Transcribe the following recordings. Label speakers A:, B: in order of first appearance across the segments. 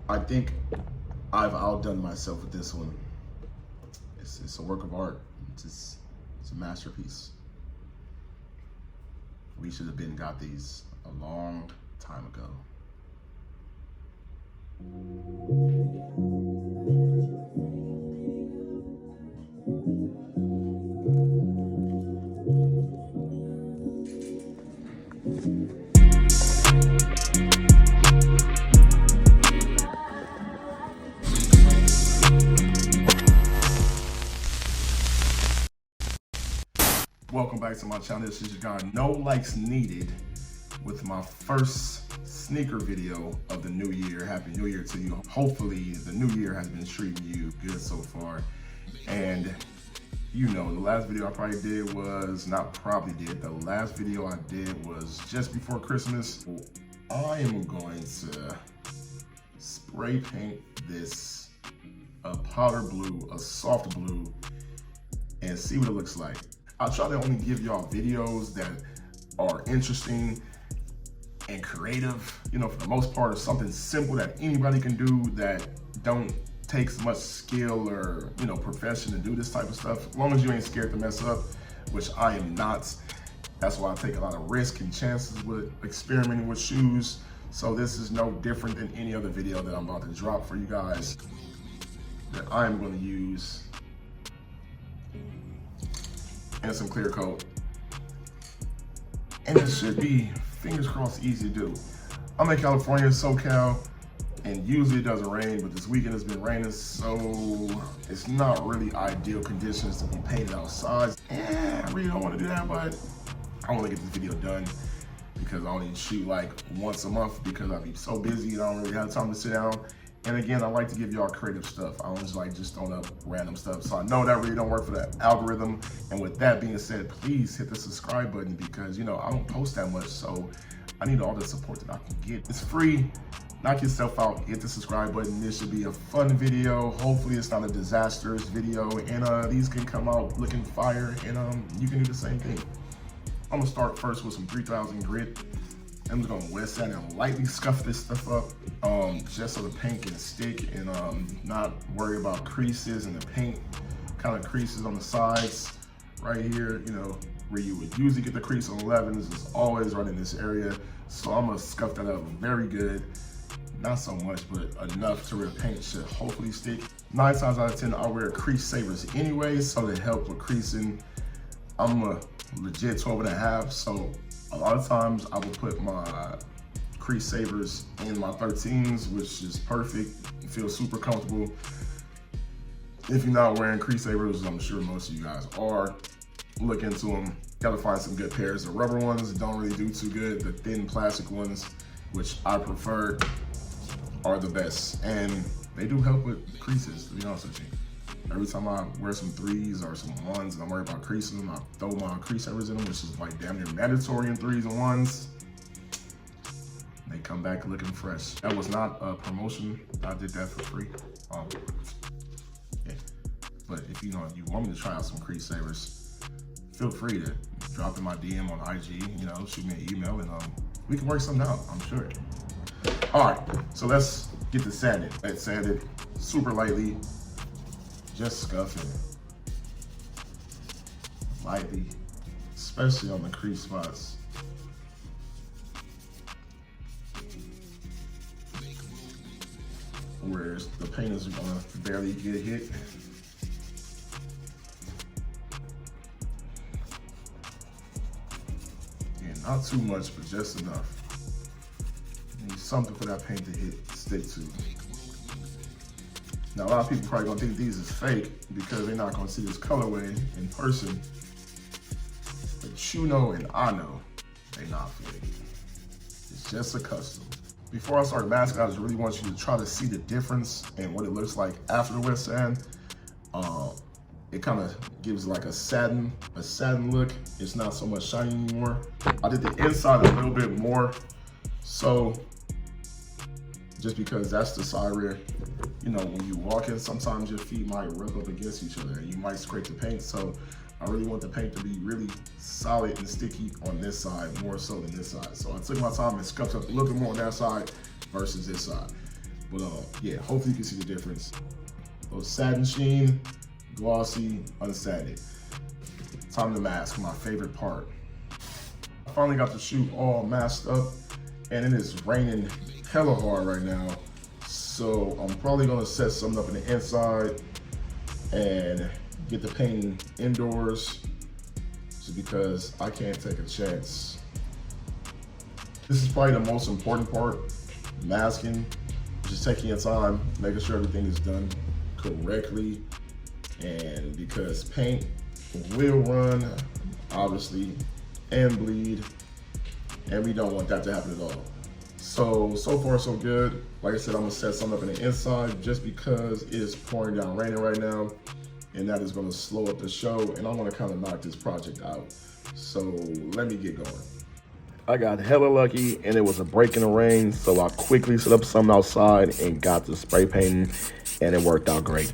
A: I think I've outdone myself with this one. It's a work of art. It's a masterpiece. We should have got these a long time ago. Welcome back to my channel. This is your guy, No Likes Needed, with my first sneaker video of the new year. Happy New Year to you. Hopefully the new year has been treating you good so far. And you know, the last video I probably did was, the last video I did was just before Christmas. I am going to spray paint this a powder blue, a soft blue, and see what it looks like. I'll try to only give y'all videos that are interesting and creative, you know, for the most part, it's something simple that anybody can do that don't take much skill or, you know, profession to do this type of stuff. As long as you ain't scared to mess up, which I am not. That's why I take a lot of risk and chances with experimenting with shoes. So this is no different than any other video that I'm about to drop for you guys that I am going to use. And some clear coat. And it should be, fingers crossed, easy to do. I'm in California, SoCal, and usually it doesn't rain, but this weekend it's been raining, so it's not really ideal conditions to be painted outside. I really don't want to do that, but I want to get this video done because I only shoot like once a month because I be so busy and I don't really have time to sit down. And again, I like to give y'all creative stuff. I don't just like throwing up random stuff. So I know that really don't work for that algorithm. And with that being said, please hit the subscribe button because, you know, I don't post that much. So I need all the support that I can get. It's free. Knock yourself out. Hit the subscribe button. This should be a fun video. Hopefully it's not a disastrous video. And these can come out looking fire. And you can do the same thing. I'm gonna start first with some 3000 grit. I'm just gonna wet sand and lightly scuff this stuff up, just so the paint can stick and not worry about creases and the paint kind of creases on the sides right here, you know, where you would usually get the crease on 11s is always right in this area. So I'm gonna scuff that up very good. Not so much, but enough to where the paint should hopefully stick. 9 times out of 10, I'll wear crease savers anyway, so they help with creasing. I'm a legit 12.5, so a lot of times I will put my crease savers in my 13s, which is perfect. It feels super comfortable. If you're not wearing crease savers, I'm sure most of you guys are, look into them. Gotta find some good pairs. The rubber ones don't really do too good. The thin plastic ones, which I prefer, are the best. And they do help with creases, to be honest with you. Every time I wear some 3s or some 1s and I'm worried about creasing them, I throw my crease savers in them, which is like damn near mandatory in 3s and 1s. They come back looking fresh. That was not a promotion. I did that for free. Yeah. But if you want me to try out some crease savers, feel free to drop in my DM on IG, you know, shoot me an email and we can work something out, I'm sure. All right, so let's get this sanded. Let's sand it super lightly. Just scuffing lightly, especially on the crease spots. Where the paint is gonna barely get hit. And not too much, but just enough. You need something for that paint to stick to. Now, a lot of people probably gonna think these is fake because they're not gonna see this colorway in person. But you know and I know they not fake. It's just a custom. Before I start masking, I just really want you to try to see the difference and what it looks like after the wet sand. It kind of gives like a satin look. It's not so much shiny anymore. I did the inside a little bit more. So just because that's the side rear, you know, when you walk in, sometimes your feet might rub up against each other and you might scrape the paint. So I really want the paint to be really solid and sticky on this side, more so than this side. So I took my time and scuffed up a little bit more on that side versus this side. But yeah, hopefully you can see the difference. Those satin sheen, glossy, unsatted. Time to mask, my favorite part. I finally got the shoe all masked up, and it is raining hella hard right now. So I'm probably gonna set something up in the inside and get the painting indoors, just because I can't take a chance. This is probably the most important part, masking, just taking your time, making sure everything is done correctly. And because paint will run, obviously, and bleed, and we don't want that to happen at all. So far so good. Like I said, I'm gonna set something up in the inside just because it is pouring down raining right now, and that is gonna slow up the show, and I wanna kinda knock this project out. So let me get going. I got hella lucky, and it was a break in the rain, so I quickly set up something outside and got the spray painting, and it worked out great.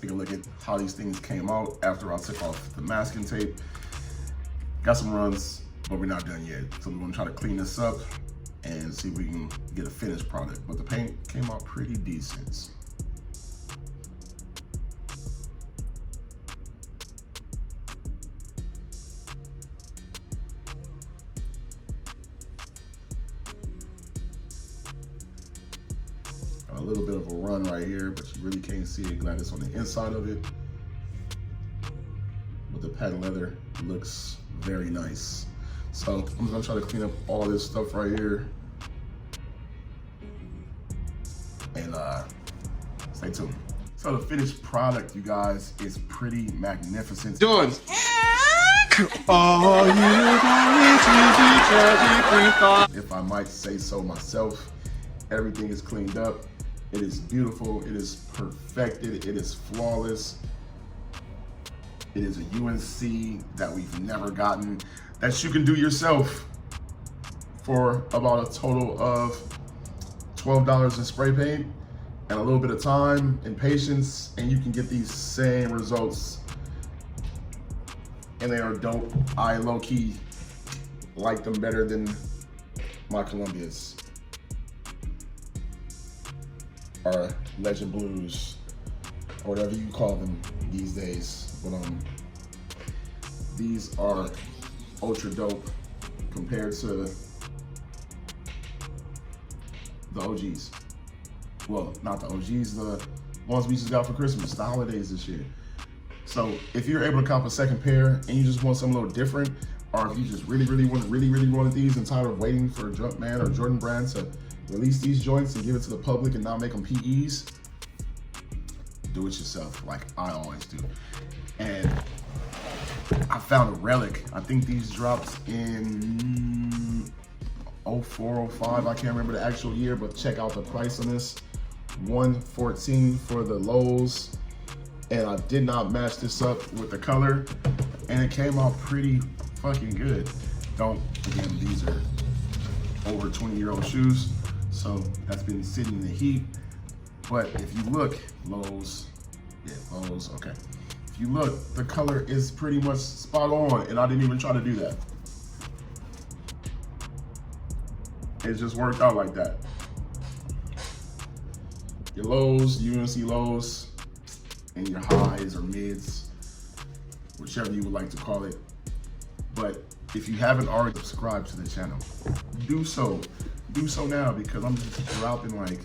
A: Take a look at how these things came out after I took off the masking tape. Got some runs, but we're not done yet. So we're gonna try to clean this up and see if we can get a finished product. But the paint came out pretty decent. A little bit of a run right here, but you really can't see it. Glad it's on the inside of it. But the patent leather looks very nice. So I'm just gonna try to clean up all this stuff right here. And stay tuned. So the finished product, you guys, is pretty magnificent. Done. All you if I might say so myself, everything is cleaned up. It is beautiful, it is perfected, it is flawless. It is a UNC that we've never gotten, that you can do yourself for about a total of $12 in spray paint and a little bit of time and patience, and you can get these same results. And they are dope. I low-key like them better than my Columbias. Or Legend Blues, or whatever you call them these days. But these are ultra dope compared to the OGs. Well, not the OGs, the ones we just got for Christmas, the holidays this year. So if you're able to cop a second pair and you just want something a little different, or if you just really wanted these and tired of waiting for Jumpman or Jordan Brand to release these joints and give it to the public and not make them PEs, do it yourself, like I always do. And I found a relic. I think these dropped in 04, 05. I can't remember the actual year, but check out the price on this. $114 for the lows. And I did not match this up with the color, and it came out pretty fucking good. Again, these are over 20-year-old shoes, so that's been sitting in the heat. But if you look, lows, okay. If you look, the color is pretty much spot on, and I didn't even try to do that. It just worked out like that. Your lows, UNC lows, and your highs or mids, whichever you would like to call it. But if you haven't already subscribed to the channel, do so. Do so now, because I'm just dropping like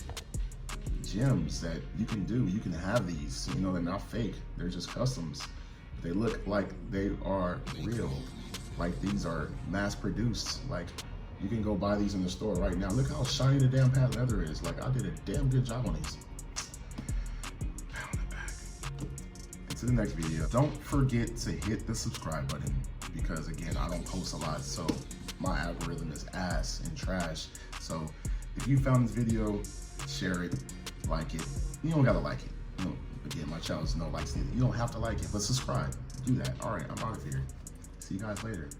A: gems that you can do. You can have these, you know, they're not fake. They're just customs. They look like they are real. Like these are mass produced. Like you can go buy these in the store right now. Look how shiny the damn patent leather is. Like I did a damn good job on these. Pat on the back. To the next video. Don't forget to hit the subscribe button, because again, I don't post a lot, so my algorithm is ass and trash. So if you found this video, share it, like it. You don't gotta like it. You know, again, my channel is no likes needed. You don't have to like it, but subscribe. Do that. All right, I'm out of here. See you guys later.